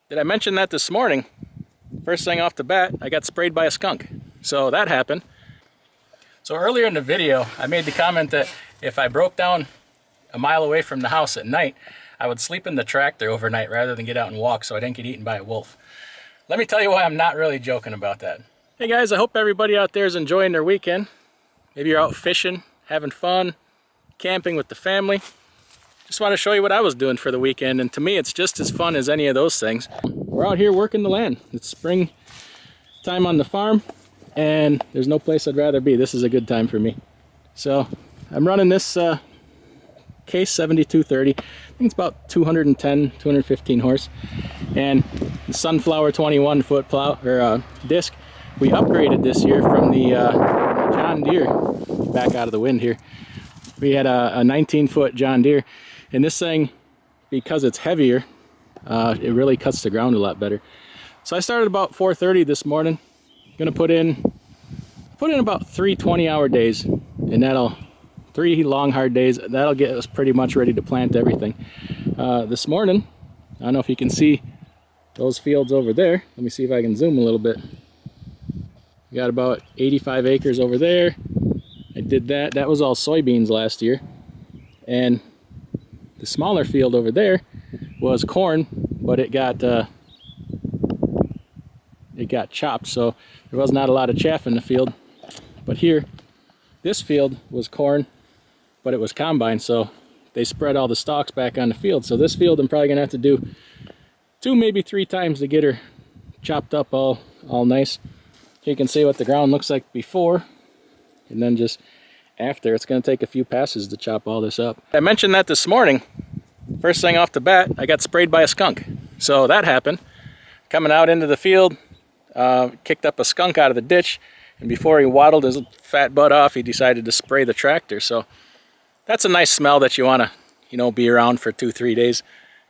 Did I mention that this morning? First thing off the bat, I got sprayed by a skunk. So that happened. So earlier in the video, I made the comment that if I broke down a mile away from the house at night, I would sleep in the tractor overnight rather than get out and walk so I didn't get eaten by a wolf. Let me tell you why I'm not really joking about that. Hey guys, I hope everybody out there is enjoying their weekend. Maybe you're out fishing, having fun, camping with the family. Just want to show you what I was doing for the weekend, and to me it's just as fun as any of those things. We're out here working the land. It's spring time on the farm and there's no place I'd rather be. This is a good time for me. So I'm running this Case 7230. I think it's about 210, 215 horse. And the Sunflower 21 foot plow or disc. We upgraded this year from the John Deere. Back out of the wind here. We had a 19 foot John Deere, and this thing, because it's heavier, it really cuts the ground a lot better. So I started about 4:30 this morning. Gonna put in about 3 20-hour days, and that'll 3 long hard days. That'll get us pretty much ready to plant everything. This morning, I don't know if you can see those fields over there. Let me see if I can zoom a little bit. We got about 85 acres over there. I did that. That was all soybeans last year. And the smaller field over there was corn, but it got chopped, so there was not a lot of chaff in the field. But here, this field was corn, but it was combine, so they spread all the stalks back on the field. So this field I'm probably gonna have to do 2, maybe 3 times to get her chopped up all nice. Here you can see what the ground looks like before, and then just after. It's going to take a few passes to chop all this up. I mentioned that this morning. First thing off the bat, I got sprayed by a skunk. So that happened. Coming out into the field, kicked up a skunk out of the ditch, and before he waddled his fat butt off, he decided to spray the tractor. So that's a nice smell that you want to, be around for 2-3 days.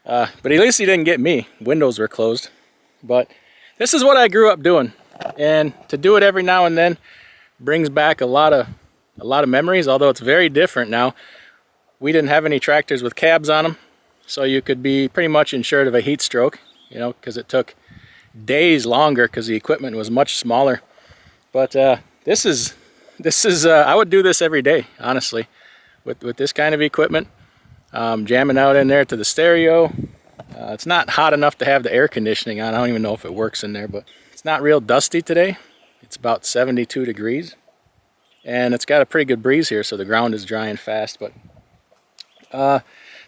But at least he didn't get me. Windows were closed. But this is what I grew up doing, and to do it every now and then brings back a lot of memories, although it's very different now. We didn't have any tractors with cabs on them, so you could be pretty much insured of a heat stroke, because it took days longer because the equipment was much smaller. But this is I would do this every day, honestly, with this kind of equipment. Jamming out in there to the stereo. It's not hot enough to have the air conditioning on. I don't even know if it works in there, but it's not real dusty today. It's about 72 degrees. And it's got a pretty good breeze here, so the ground is drying fast. But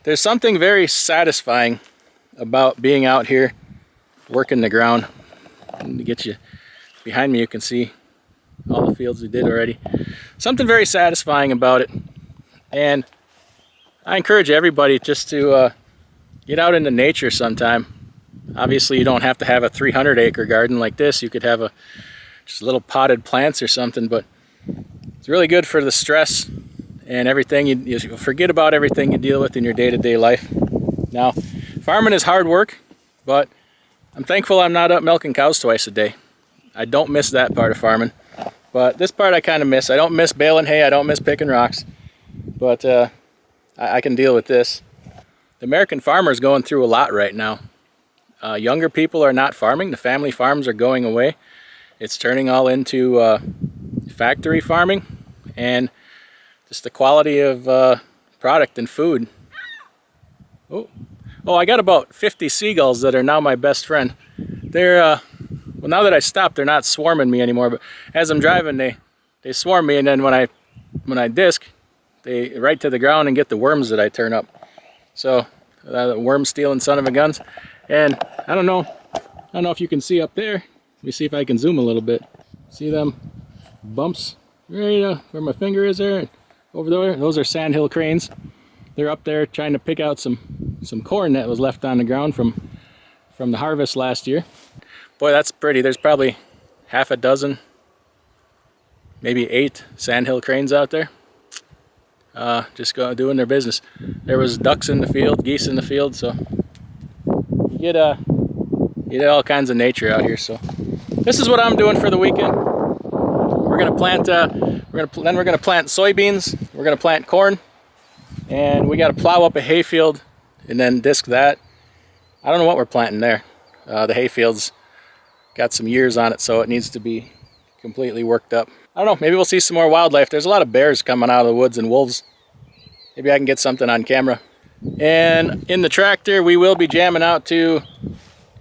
there's something very satisfying about being out here working the ground. And to get you behind me, you can see all the fields we did already. Something very satisfying about it. And I encourage everybody just to get out into nature sometime. Obviously, you don't have to have a 300-acre garden like this. You could have just little potted plants or something, but it's really good for the stress and everything. You forget about everything you deal with in your day-to-day life. Now, farming is hard work, but I'm thankful I'm not up milking cows twice a day. I don't miss that part of farming, but this part I kind of miss. I don't miss baling hay. I don't miss picking rocks, but I can deal with this. The American farmer is going through a lot right now. Younger people are not farming. The family farms are going away. It's turning all into factory farming, and just the quality of product and food. Oh, I got about 50 seagulls that are now my best friend. They're well, now that I stopped, they're not swarming me anymore, but as I'm driving, they swarm me, and then when I disc, they right to the ground and get the worms that I turn up. So worm stealing son of a guns. And I don't know if you can see up there. Let me see if I can zoom a little bit. See them bumps right where my finger is there, over there? Those are sandhill cranes. They're up there trying to pick out some corn that was left on the ground from the harvest last year. Boy, that's pretty. There's probably half a dozen, maybe 8 sandhill cranes out there. Just doing their business. There was ducks in the field, geese in the field, so you get all kinds of nature out here. So this is what I'm doing for the weekend. We're gonna plant. We're gonna plant soybeans. We're gonna plant corn, and we got to plow up a hayfield and then disc that. I don't know what we're planting there. The hayfield's got some years on it, so it needs to be completely worked up. I don't know, maybe we'll see some more wildlife. There's a lot of bears coming out of the woods and wolves. Maybe I can get something on camera. And in the tractor, we will be jamming out to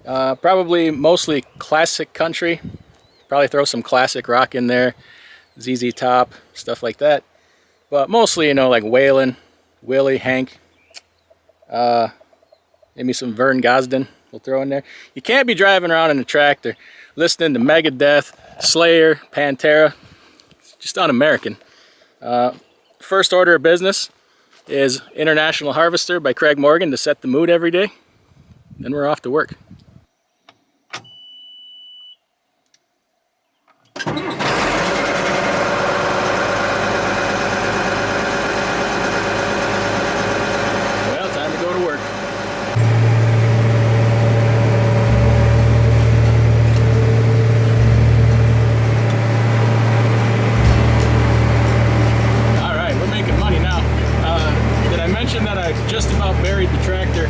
probably mostly classic country. Probably throw some classic rock in there, ZZ Top, stuff like that. But mostly, you know, like Waylon, Willie, Hank, maybe some Vern Gosdin we'll throw in there. You can't be driving around in a tractor listening to Megadeth, Slayer, Pantera. It's just un-American. First order of business is International Harvester by Craig Morgan to set the mood every day. Then we're off to work. Well, time to go to work. All right, we're making money now. Did I mention that I just about buried the tractor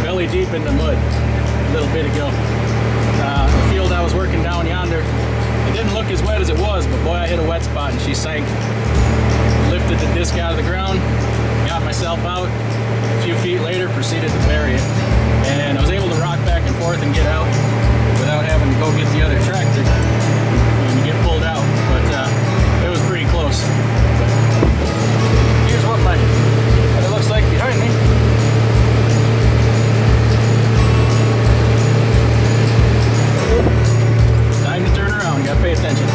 belly deep in the mud a little bit ago? The field I was working down yonder, it didn't look as wet as it was, but boy, I hit a wet spot and she sank. Lifted the disc out of the ground, got myself out. A few feet later, proceeded to bury it. And I was able to rock back and forth and get out without having to go get the other tractor and get pulled out. But it was pretty close. Here's what it looks like behind me. Time to turn around, you gotta pay attention.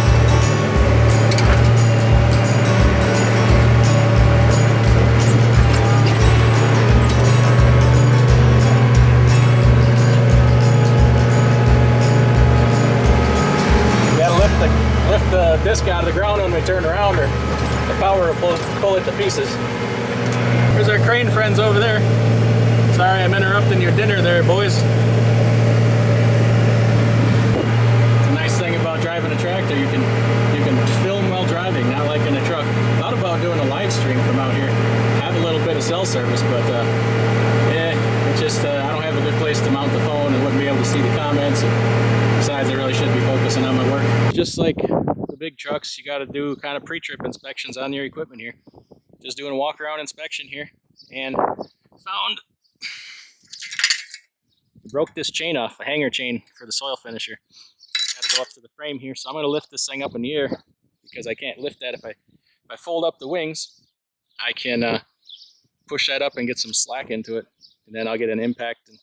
Lift the disc out of the ground when we turn around, or the power will pull it to pieces. There's our crane friends over there. Sorry I'm interrupting your dinner there, boys. It's a nice thing about driving a tractor. You can film while driving, not like in a truck. Thought about doing a live stream from out here. Have a little bit of cell service, but it's just I don't have a good place to mount the phone and wouldn't be able to see the comments. Besides, I really should be focusing on my work. Just like the big trucks, you got to do kind of pre-trip inspections on your equipment here. Just doing a walk-around inspection here, and found broke this chain off, a hanger chain for the soil finisher. Got to go up to the frame here, so I'm going to lift this thing up in the air because I can't lift that. If I fold up the wings, I can push that up and get some slack into it, and then I'll get an impact and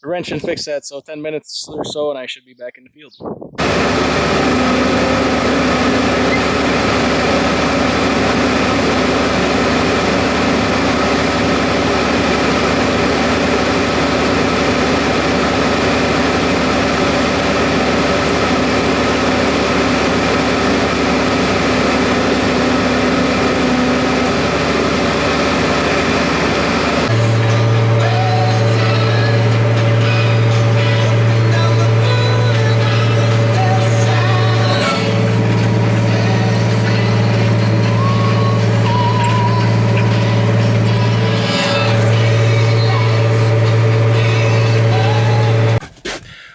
a wrench and fix that. So 10 minutes or so and I should be back in the field.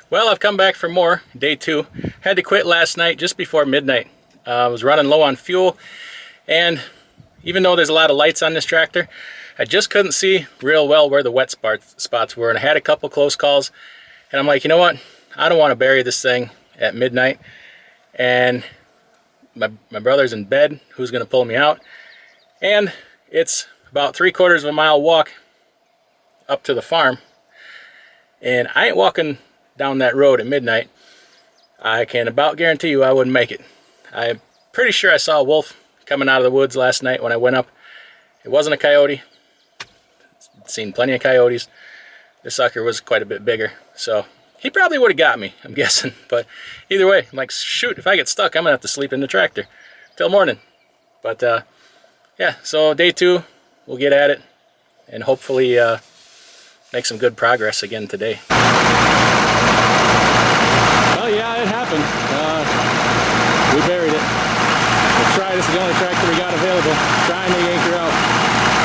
Well, I've come back for more, day 2. Had to quit last night just before midnight. I was running low on fuel, and even though there's a lot of lights on this tractor, I just couldn't see real well where the wet spots were, and I had a couple close calls, and I'm like, you know what? I don't want to bury this thing at midnight, and my brother's in bed. Who's going to pull me out? And it's about 3/4 of a mile walk up to the farm, and I ain't walking down that road at midnight. I can about guarantee you I wouldn't make it. I'm pretty sure I saw a wolf coming out of the woods last night when I went up. It wasn't a coyote. I'd seen plenty of coyotes. This sucker was quite a bit bigger, so he probably would have got me, I'm guessing. But either way, I'm like, shoot, if I get stuck, I'm gonna have to sleep in the tractor till morning. But yeah, so day 2, we'll get at it and hopefully make some good progress again today. Well, yeah, it happened. We buried it. We'll try. This is the only tractor we got available. Trying to yank her out.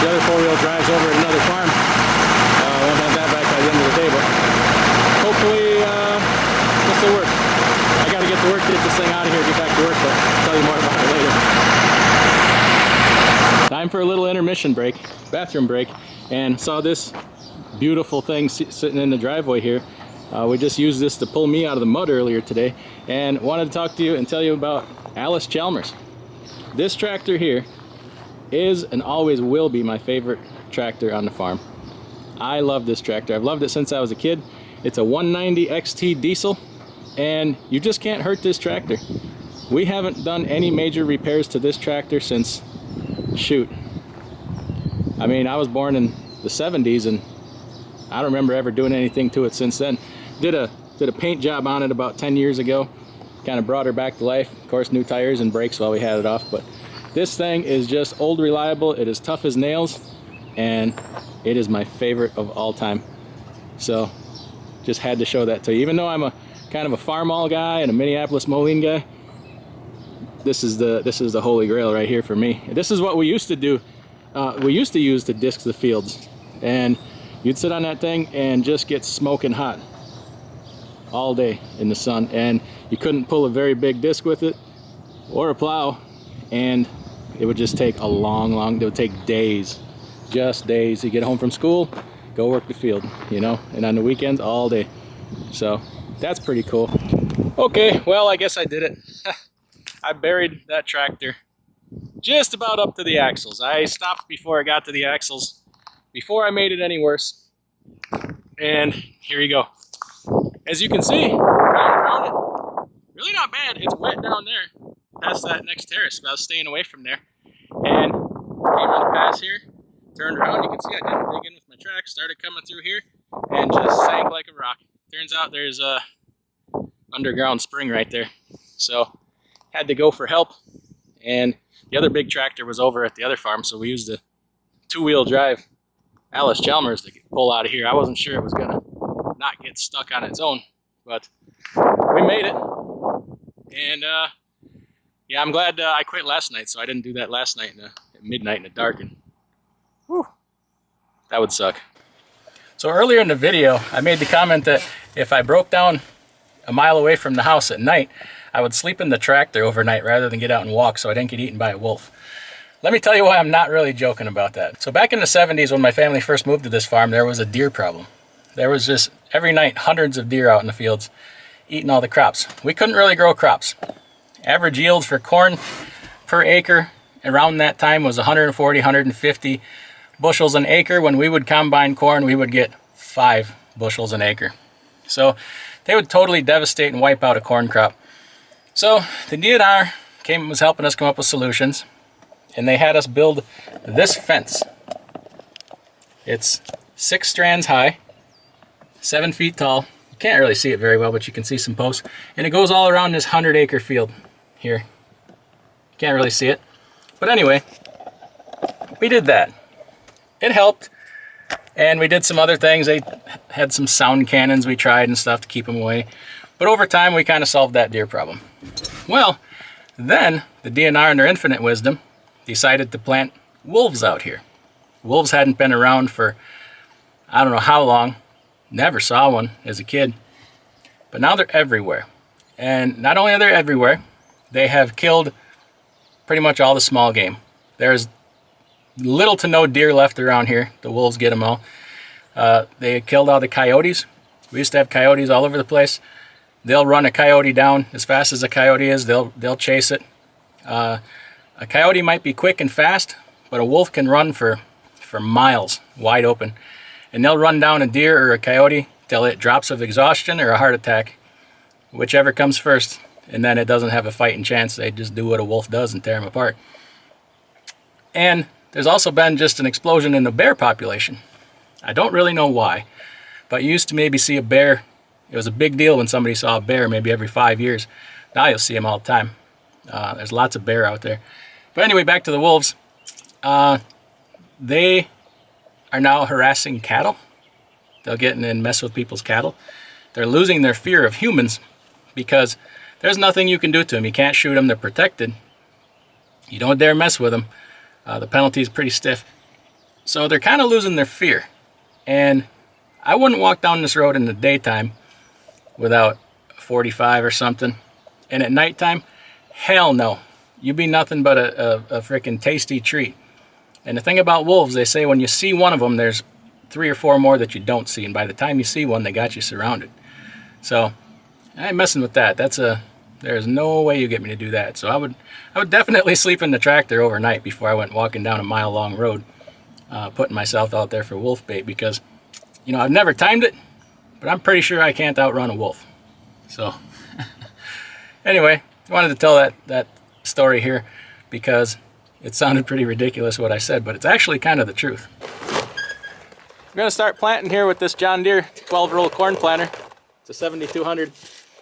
The other 4-wheel drive's over at another farm. Won't have that back by the end of the day, but hopefully to work to get this thing out of here, get back to work, but I'll tell you more about it later. Time for a little intermission break, bathroom break, and saw this beautiful thing sitting in the driveway here. We just used this to pull me out of the mud earlier today, and wanted to talk to you and tell you about Alice Chalmers. This tractor here is and always will be my favorite tractor on the farm. I love this tractor. I've loved it since I was a kid. It's a 190 XT diesel, and you just can't hurt this tractor. We haven't done any major repairs to this tractor since, shoot, I mean, I was born in the 70s, and I don't remember ever doing anything to it since then. Did a paint job on it about 10 years ago. Kind of brought her back to life. Of course, new tires and brakes while we had it off, but this thing is just old reliable. It is tough as nails, and it is my favorite of all time. So just had to show that to you. Even though I'm a kind of a farm-all guy and a Minneapolis Moline guy, this is the holy grail right here for me. This is what we used to do. We used to use to disc the fields, and you'd sit on that thing and just get smoking hot all day in the sun, and you couldn't pull a very big disc with it or a plow, and it would just take a long, it would take days, just days. You get home from school, go work the field, you know, and on the weekends all day. So that's pretty cool. Okay, well, I guess I did it. I buried that tractor just about up to the axles. I stopped before I got to the axles, before I made it any worse. And here you go. As you can see, around it, really not bad. It's wet down there, past that next terrace, but I was staying away from there. And came on the pass here, turned around. You can see I didn't dig in with my track, started coming through here, and just sank like a rock. Turns out there's a underground spring right there. So had to go for help. And the other big tractor was over at the other farm, so we used a two-wheel drive Alice Chalmers to pull out of here. I wasn't sure it was gonna not get stuck on its own, but we made it. And yeah, I'm glad I quit last night, so I didn't do that last night at midnight in the dark, and whew, that would suck. So earlier in the video, I made the comment that if I broke down a mile away from the house at night, I would sleep in the tractor overnight rather than get out and walk so I didn't get eaten by a wolf. Let me tell you why I'm not really joking about that. So back in the 70s when my family first moved to this farm, there was a deer problem. There was just every night hundreds of deer out in the fields eating all the crops. We couldn't really grow crops. Average yields for corn per acre around that time was 140, 150 bushels an acre. When we would combine corn, we would get 5 bushels an acre. So they would totally devastate and wipe out a corn crop. So the DNR was helping us come up with solutions, and they had us build this fence. It's 6 strands high, 7 feet tall. You can't really see it very well, but you can see some posts. And it goes all around this 100-acre field here. You can't really see it. But anyway, we did that. It helped. And we did some other things. They had some sound cannons we tried and stuff to keep them away. But over time, we kind of solved that deer problem. Well, then the DNR in their infinite wisdom decided to plant wolves out here. Wolves hadn't been around for I don't know how long. Never saw one as a kid. But now they're everywhere. And not only are they everywhere, they have killed pretty much all the small game. There's little to no deer left around here. The wolves get them all. They killed all the coyotes. We used to have coyotes all over the place. They'll run a coyote down as fast as a coyote is. They'll chase it. A coyote might be quick and fast, but a wolf can run for miles wide open. And they'll run down a deer or a coyote till it drops of exhaustion or a heart attack, whichever comes first. And then it doesn't have a fighting chance. They just do what a wolf does and tear them apart. And there's also been just an explosion in the bear population. I don't really know why, but you used to maybe see a bear. It was a big deal when somebody saw a bear maybe every 5 years. Now you'll see them all the time. There's lots of bear out there. But anyway, back to the wolves. They are now harassing cattle. They'll get in and mess with people's cattle. They're losing their fear of humans because there's nothing you can do to them. You can't shoot them. They're protected. You don't dare mess with them. The penalty is pretty stiff. So they're kind of losing their fear. And I wouldn't walk down this road in the daytime without 45 or something. And at nighttime, hell no. You'd be nothing but a freaking tasty treat. And the thing about wolves, they say when you see one of them, there's 3 or 4 more that you don't see. And by the time you see one, they got you surrounded. So I ain't messing with that. There's no way you get me to do that. So I would definitely sleep in the tractor overnight before I went walking down a mile-long road, putting myself out there for wolf bait, because, you know, I've never timed it, but I'm pretty sure I can't outrun a wolf. So anyway, I wanted to tell that story here because it sounded pretty ridiculous what I said, but it's actually kind of the truth. We're going to start planting here with this John Deere 12-row corn planter. It's a 7200,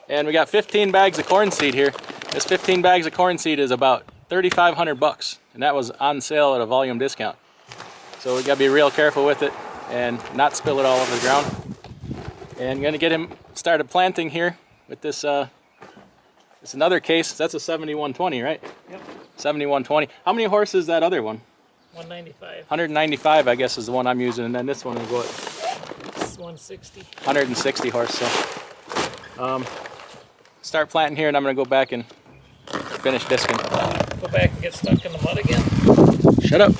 and we got 15 bags of corn seed here. This 15 bags of corn seed is about 3,500 bucks, and that was on sale at a volume discount. So we got to be real careful with it and not spill it all over the ground. And I'm going to get him started planting here with this. It's another case. That's a 7120, right? Yep. 7120. How many horses is that other one? 195. 195, I guess, is the one I'm using, and then this one will go at 160. 160 horse. So start planting here, and I'm going to go back and finish disking. Go back and get stuck in the mud again. Shut up.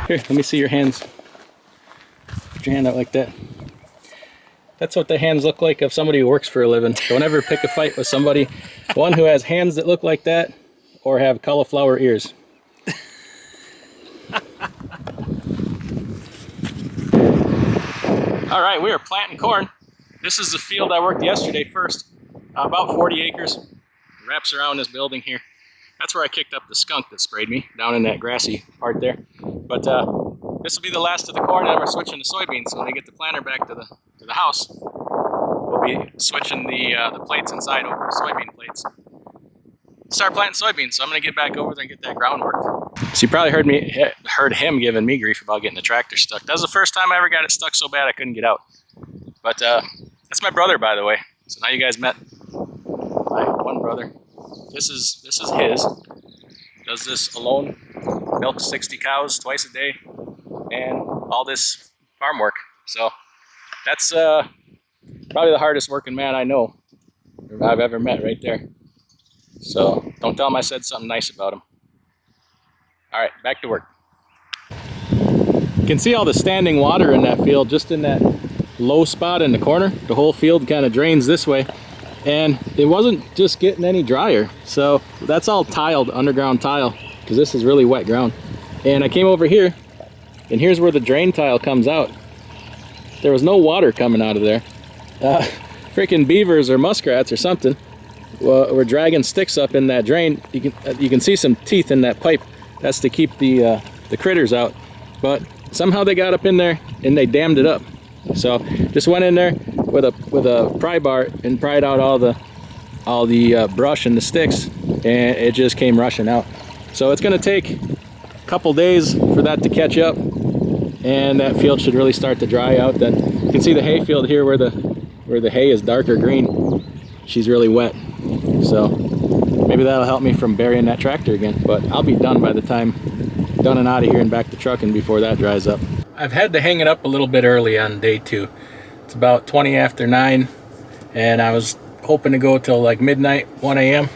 Here, let me see your hands. Put your hand out like that. That's what the hands look like of somebody who works for a living. Don't ever pick a fight with somebody, one who has hands that look like that or have cauliflower ears. All right, we are planting corn. This is the field I worked yesterday first, about 40 acres. It wraps around this building here. That's where I kicked up the skunk that sprayed me, down in that grassy part there. But this will be the last of the corn, and then we're switching to soybeans. So when we get the planter back to the house, we'll be switching the plates inside over to soybean plates. Start planting soybeans, so I'm going to get back over there and get that ground worked. So you probably heard him giving me grief about getting the tractor stuck. That was the first time I ever got it stuck so bad I couldn't get out. But that's my brother, by the way. So now you guys met my one brother. This is his. Does this alone. Milks 60 cows twice a day, and all this farm work. So that's probably the hardest working man I know, or I've ever met, right there. So don't tell him I said something nice about him. All right, back to work. You can see all the standing water in that field, just in that low spot in the corner. The whole field kind of drains this way, and it wasn't just getting any drier. So that's all tiled, underground tile, because this is really wet ground. And I came over here, and here's where the drain tile comes out. There was no water coming out of there. Freaking beavers or muskrats or something were dragging sticks up in that drain. You can see some teeth in that pipe. That's to keep the critters out. But somehow they got up in there and they dammed it up. So just went in there with a pry bar and pried out all the brush and the sticks, and it just came rushing out. So it's going to take a couple days for that to catch up, and that field should really start to dry out. Then you can see the hay field here where the hay is darker green. She's really wet. So maybe that'll help me from burying that tractor again. But I'll be done by the time done and out of here and back to trucking before that dries up. I've had to hang it up a little bit early on day 2. It's about 20 after 9, and I was hoping to go till like midnight, 1 a.m.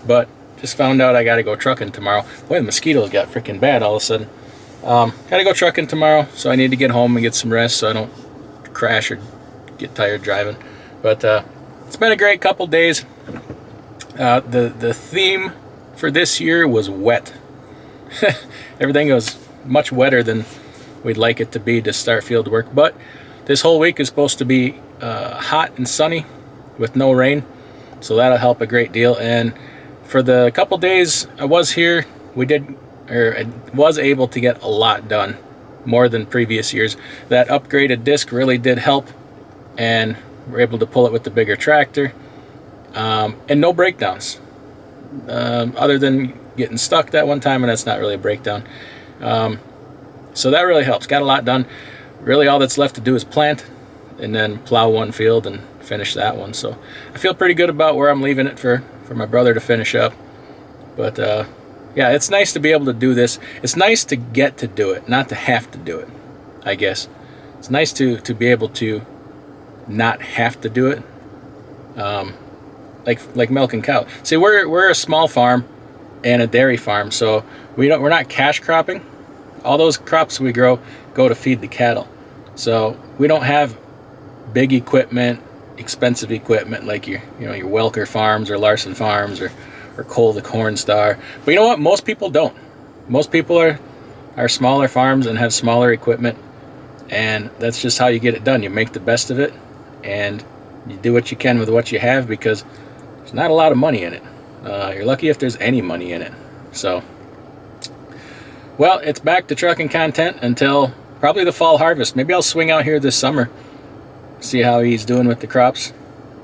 But just found out I got to go trucking tomorrow. Boy, the mosquitoes got freaking bad all of a sudden. Got to go trucking tomorrow, so I need to get home and get some rest so I don't crash or get tired driving. But it's been a great couple days. The theme for this year was wet. Everything was much wetter than we'd like it to be to start field work, but this whole week is supposed to be hot and sunny with no rain, so that'll help a great deal. And for the couple days I was here, I was able to get a lot done, more than previous years. That upgraded disc really did help, and we're able to pull it with the bigger tractor, and no breakdowns, other than getting stuck that one time, and that's not really a breakdown. So that really helps. Got a lot done. Really all that's left to do is plant and then plow one field and finish that one. So I feel pretty good about where I'm leaving it for my brother to finish up. But yeah, it's nice to be able to do this. It's nice to get to do it, not to have to do it, I guess. It's nice to be able to not have to do it. Like milking cow. See, we're a small farm and a dairy farm, so we're not cash cropping. All those crops we grow go to feed the cattle. So we don't have big equipment, expensive equipment like your Welker Farms or Larson Farms or Cole the Corn Star. But you know what? Most people don't. Most people are smaller farms and have smaller equipment, and that's just how you get it done. You make the best of it, and you do what you can with what you have, because there's not a lot of money in it. You're lucky if there's any money in it. So, well, it's back to trucking content until probably the fall harvest. Maybe I'll swing out here this summer, see how he's doing with the crops,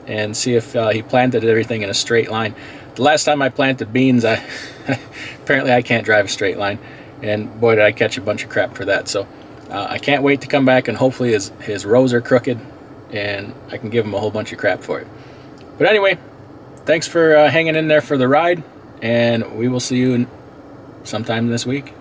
and see if he planted everything in a straight line. The last time I planted beans, apparently I can't drive a straight line, and boy, did I catch a bunch of crap for that. So I can't wait to come back, and hopefully his rows are crooked and I can give him a whole bunch of crap for it. But anyway, thanks for hanging in there for the ride, and we will see you sometime this week.